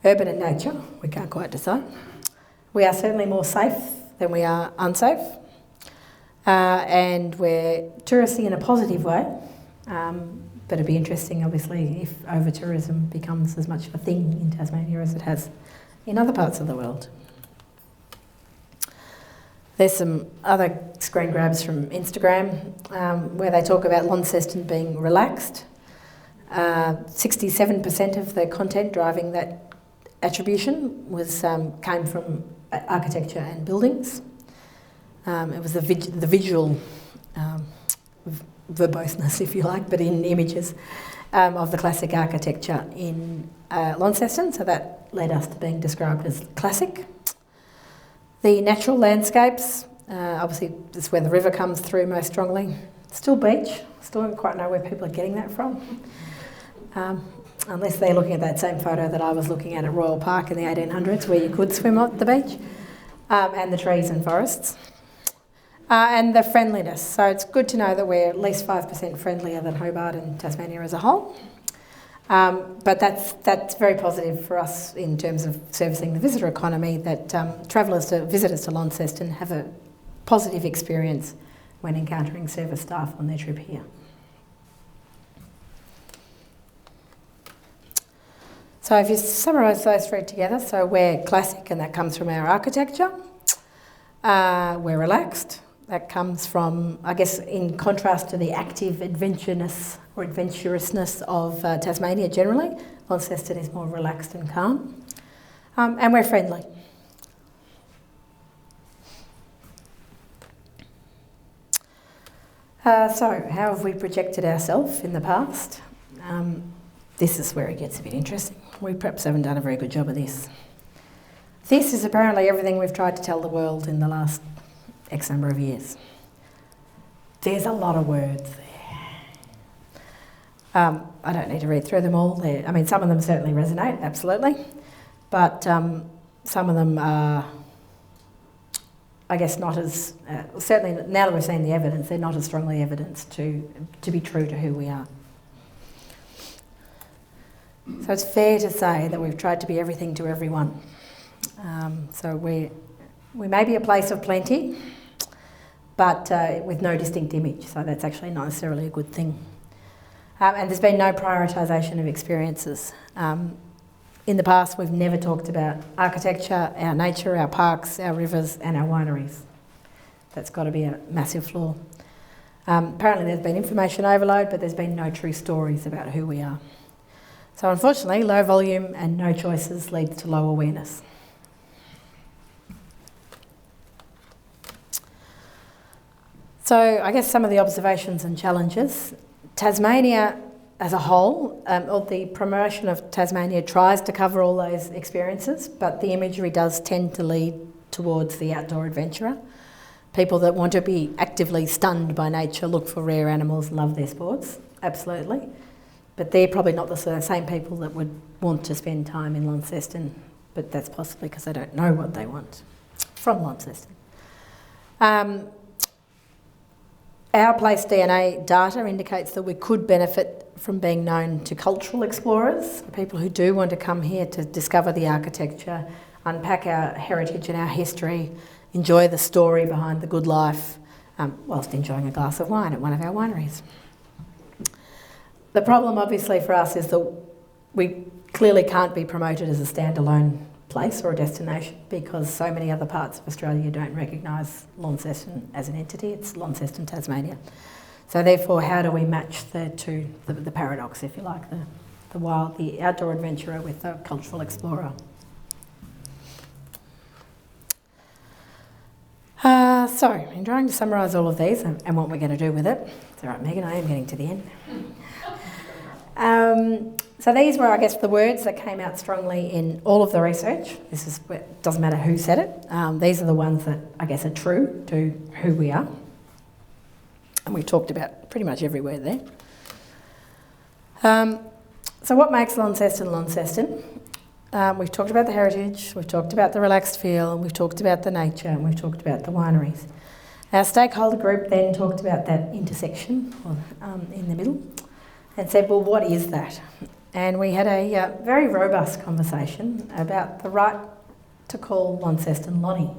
Urban and nature, we can't quite decide. We are certainly more safe than we are unsafe. And we're touristy in a positive way. But it'd be interesting, obviously, if over-tourism becomes as much of a thing in Tasmania as it has in other parts of the world. There's some other screen grabs from Instagram where they talk about Launceston being relaxed. 67% of the content driving that attribution came from architecture and buildings. It was the visual verboseness, if you like, but in images of the classic architecture in Launceston, so that led us to being described as classic. The natural landscapes, obviously this is where the river comes through most strongly. Still beach, still don't quite know where people are getting that from. unless they're looking at that same photo that I was looking at Royal Park in the 1800s, where you could swim at the beach, and the trees and forests. And the friendliness. So it's good to know that we're at least 5% friendlier than Hobart and Tasmania as a whole. But that's very positive for us in terms of servicing the visitor economy, that visitors to Launceston have a positive experience when encountering service staff on their trip here. So if you summarise those three together, so we're classic, and that comes from our architecture. We're relaxed. That comes from, I guess, in contrast to the active adventurousness of Tasmania generally. Launceston is more relaxed and calm. And we're friendly. So how have we projected ourselves in the past? This is where it gets a bit interesting. We perhaps haven't done a very good job of this. This is apparently everything we've tried to tell the world in the last X number of years. There's a lot of words there. I don't need to read through them all. I mean, some of them certainly resonate, absolutely, but some of them are, I guess, not as, certainly now that we've seen the evidence, they're not as strongly evidenced to be true to who we are. So it's fair to say that we've tried to be everything to everyone. So we may be a place of plenty, but with no distinct image, so that's actually not necessarily a good thing. And there's been no prioritisation of experiences. In the past, we've never talked about architecture, our nature, our parks, our rivers and our wineries. That's got to be a massive flaw. Apparently there's been information overload, but there's been no true stories about who we are. So unfortunately, low volume and no choices leads to low awareness. So I guess some of the observations and challenges. Tasmania as a whole, or the promotion of Tasmania tries to cover all those experiences, but the imagery does tend to lead towards the outdoor adventurer. People that want to be actively stunned by nature, look for rare animals, love their sports, absolutely. But they're probably not the same people that would want to spend time in Launceston, but that's possibly because they don't know what they want from Launceston. Our place DNA data indicates that we could benefit from being known to cultural explorers, people who do want to come here to discover the architecture, unpack our heritage and our history, enjoy the story behind the good life, whilst enjoying a glass of wine at one of our wineries. The problem obviously for us is that we clearly can't be promoted as a standalone place or a destination because so many other parts of Australia don't recognise Launceston as an entity. It's Launceston, Tasmania. So therefore, how do we match the two, the paradox, if you like, the outdoor adventurer with the cultural explorer? So, in trying to summarise all of these and what we're going to do with it, it's all right, Megan, I am getting to the end. So these were, I guess, the words that came out strongly in all of the research. It doesn't matter who said it. These are the ones that, I guess, are true to who we are. And we've talked about pretty much every word there. So what makes Launceston Launceston? We've talked about the heritage, we've talked about the relaxed feel, and we've talked about the nature, and we've talked about the wineries. Our stakeholder group then talked about that intersection in the middle and said, well, what is that? And we had a very robust conversation about the right to call Launceston Lonnie.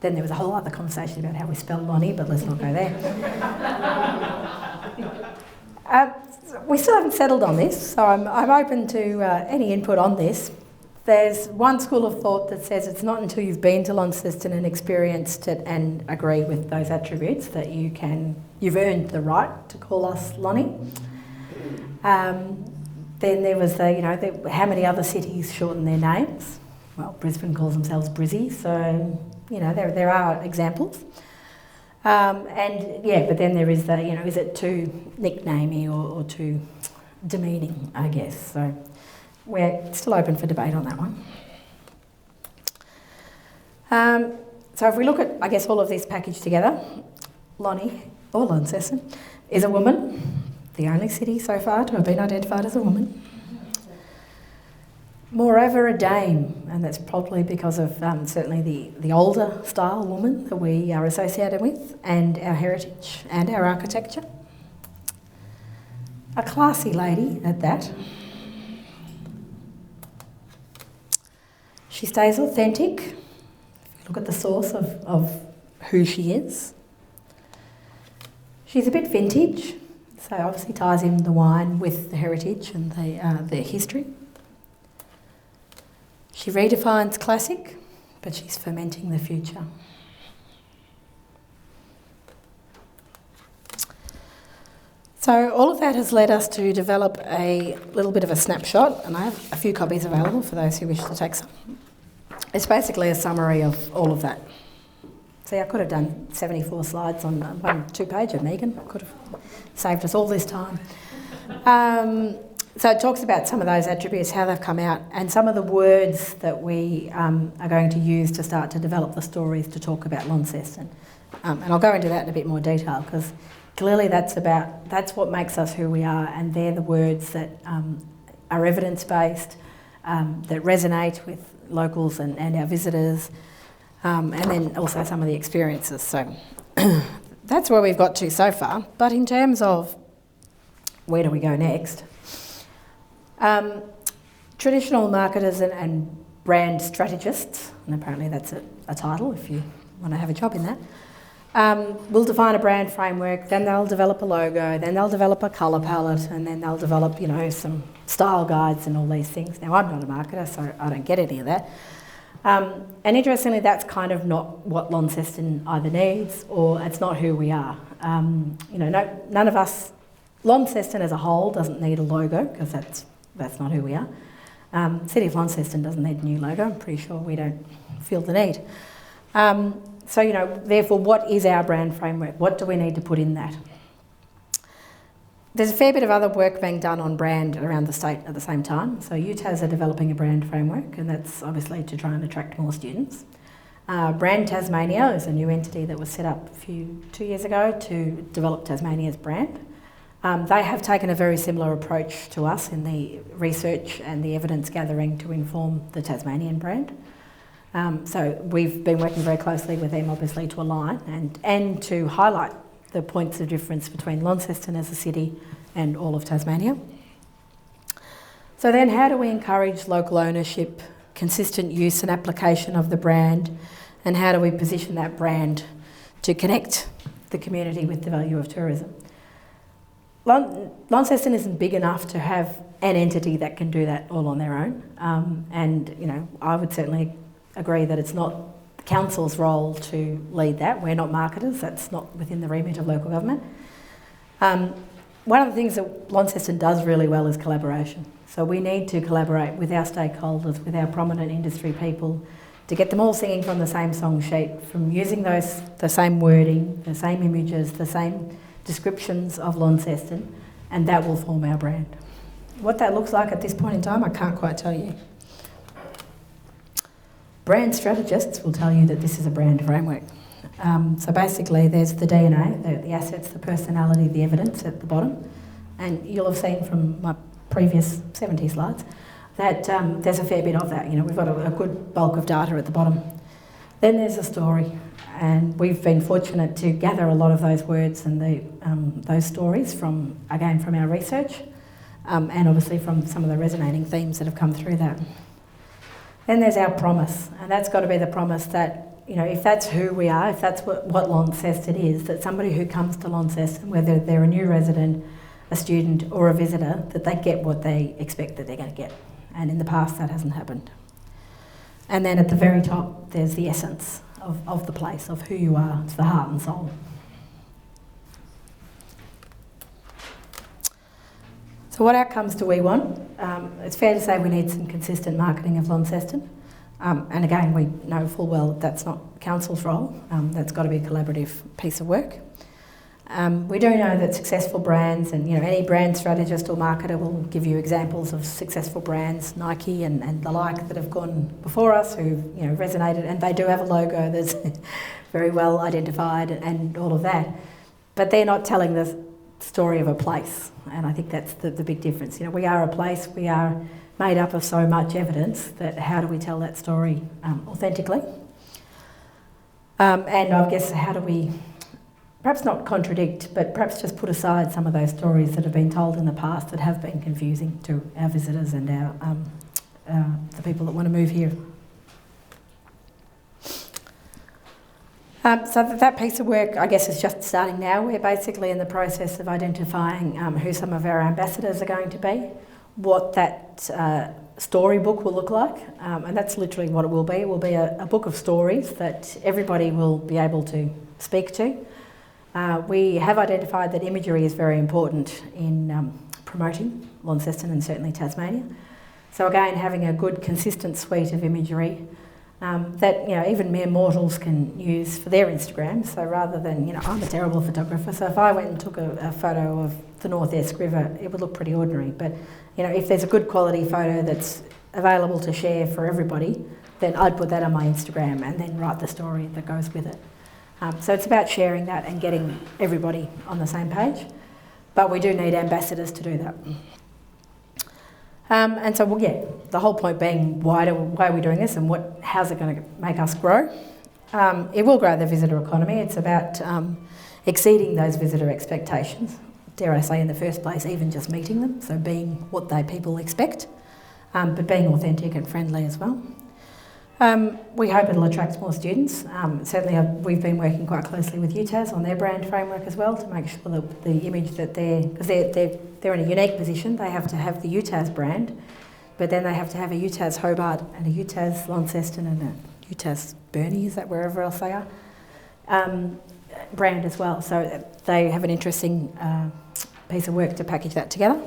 Then there was a whole other conversation about how we spell Lonnie, but let's not go there. We still haven't settled on this, so I'm open to any input on this. There's one school of thought that says it's not until you've been to Launceston and experienced it and agree with those attributes that you've earned the right to call us Lonnie. Then there was how many other cities shorten their names? Well, Brisbane calls themselves Brizzy, so there are examples. But then there is is it too nicknamey or too demeaning, I guess. So we're still open for debate on that one. So if we look at, I guess, all of these packaged together, Lonnie, or Launceston, is a woman, the only city so far to have been identified as a woman. Moreover, a dame, and that's probably because of certainly the older style woman that we are associated with, and our heritage and our architecture. A classy lady at that. She stays authentic. If you look at the source of who she is. She's a bit vintage, so obviously ties in the wine with the heritage and the history. She redefines classic, but she's fermenting the future. So all of that has led us to develop a little bit of a snapshot, and I have a few copies available for those who wish to take some. It's basically a summary of all of that. See, I could have done 74 slides on one two-pager, Megan. I could have saved us all this time. So it talks about some of those attributes, how they've come out, and some of the words that we are going to use to start to develop the stories to talk about Launceston. And I'll go into that in a bit more detail, because clearly that's what makes us who we are, and they're the words that are evidence-based, that resonate with locals and our visitors, and then also some of the experiences. So that's where we've got to so far. But in terms of where do we go next? Traditional marketers and brand strategists, and apparently that's a title if you want to have a job in that, will define a brand framework, then they'll develop a logo, then they'll develop a colour palette, and then they'll develop, some style guides and all these things. Now, I'm not a marketer, so I don't get any of that. And interestingly, that's kind of not what Launceston either needs, or it's not who we are. None of us, Launceston as a whole doesn't need a logo, because that's not who we are. City of Launceston doesn't need a new logo. I'm pretty sure we don't feel the need. Therefore, what is our brand framework? What do we need to put in that? There's a fair bit of other work being done on brand around the state at the same time. So UTAS are developing a brand framework, and that's obviously to try and attract more students. Brand Tasmania is a new entity that was set up 2 years ago to develop Tasmania's brand. They have taken a very similar approach to us in the research and the evidence gathering to inform the Tasmanian brand. So we've been working very closely with them, obviously, to align and to highlight the points of difference between Launceston as a city and all of Tasmania. So then how do we encourage local ownership, consistent use and application of the brand, and how do we position that brand to connect the community with the value of tourism? Launceston isn't big enough to have an entity that can do that all on their own. I would certainly agree that it's not the council's role to lead that. We're not marketers, that's not within the remit of local government. One of the things that Launceston does really well is collaboration. So we need to collaborate with our stakeholders, with our prominent industry people, to get them all singing from the same song sheet, from using the same wording, the same images, the same descriptions of Launceston, and that will form our brand. What that looks like at this point in time, I can't quite tell you. Brand strategists will tell you that this is a brand framework. So basically there's the DNA, the assets, the personality, the evidence at the bottom, and you'll have seen from my previous 70 slides that there's a fair bit of that. We've got a good bulk of data at the bottom. Then there's a story, and we've been fortunate to gather a lot of those words and those stories from our research, and obviously from some of the resonating themes that have come through that. Then there's our promise, and that's got to be the promise that, if that's who we are, if that's what Launceston is, that somebody who comes to Launceston, whether they're a new resident, a student or a visitor, that they get what they expect that they're going to get. And in the past that hasn't happened. And then at the very top there's the essence of the place, of who you are. It's the heart and soul. So what outcomes do we want? It's fair to say we need some consistent marketing of Launceston. And again, we know full well that's not council's role. That's got to be a collaborative piece of work. We do know that successful brands, and any brand strategist or marketer will give you examples of successful brands, Nike and the like, that have gone before us, who resonated, and they do have a logo that's very well identified and all of that. But they're not telling the story of a place, and I think that's the big difference. We are a place, we are made up of so much evidence that how do we tell that story authentically? And I guess how do we perhaps not contradict, but perhaps just put aside some of those stories that have been told in the past that have been confusing to our visitors and the people that want to move here. So that piece of work, I guess, is just starting now. We're basically in the process of identifying who some of our ambassadors are going to be, what that storybook will look like, and that's literally what it will be. It will be a book of stories that everybody will be able to speak to. We have identified that imagery is very important in promoting Launceston and certainly Tasmania. So again, having a good, consistent suite of imagery that even mere mortals can use for their Instagram. So rather than I'm a terrible photographer, so if I went and took a photo of the North Esk River, it would look pretty ordinary. But if there's a good quality photo that's available to share for everybody, then I'd put that on my Instagram and then write the story that goes with it. So it's about sharing that and getting everybody on the same page. But we do need ambassadors to do that. And so, the whole point being, why are we doing this and how's it going to make us grow? It will grow the visitor economy. It's about exceeding those visitor expectations, dare I say in the first place, even just meeting them, so being what people expect, but being authentic and friendly as well. We hope it'll attract more students. Certainly we've been working quite closely with UTAS on their brand framework as well to make sure that the image that because they're in a unique position. They have to have the UTAS brand, but then they have to have a UTAS Hobart and a UTAS Launceston and a UTAS Burnie, is that wherever else they are, brand as well. So they have an interesting piece of work to package that together.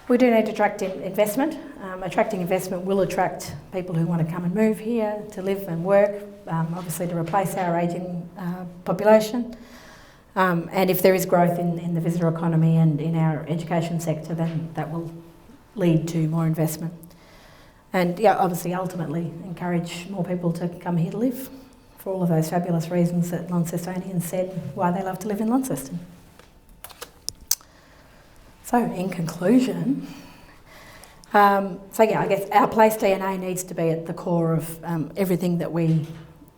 We do need to attract investment. Attracting investment will attract people who want to come and move here to live and work, obviously to replace our ageing population. And if there is growth in the visitor economy and in our education sector, then that will lead to more investment. And obviously ultimately encourage more people to come here to live for all of those fabulous reasons that Launcestonians said why they love to live in Launceston. So, in conclusion, I guess our place DNA needs to be at the core of everything that we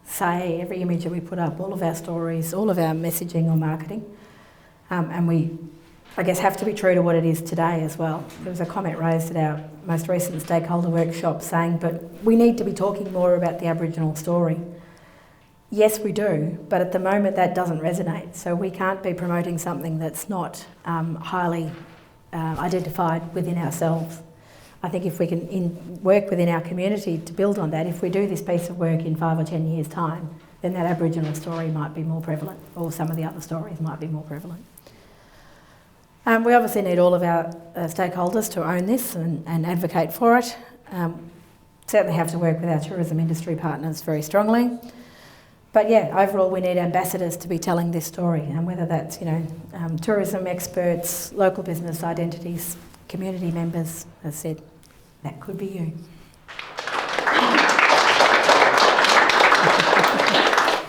say, every image that we put up, all of our stories, all of our messaging or marketing. And we, I guess, have to be true to what it is today as well. There was a comment raised at our most recent Stakeholder Workshops saying, but we need to be talking more about the Aboriginal story. Yes, we do, but at the moment that doesn't resonate. So we can't be promoting something that's not highly identified within ourselves. I think if we can work within our community to build on that, if we do this piece of work in 5 or 10 years' time, then that Aboriginal story might be more prevalent, or some of the other stories might be more prevalent. We obviously need all of our stakeholders to own this and advocate for it. Certainly have to work with our tourism industry partners very strongly. But overall we need ambassadors to be telling this story, and whether that's tourism experts, local business identities, community members, as said, that could be you.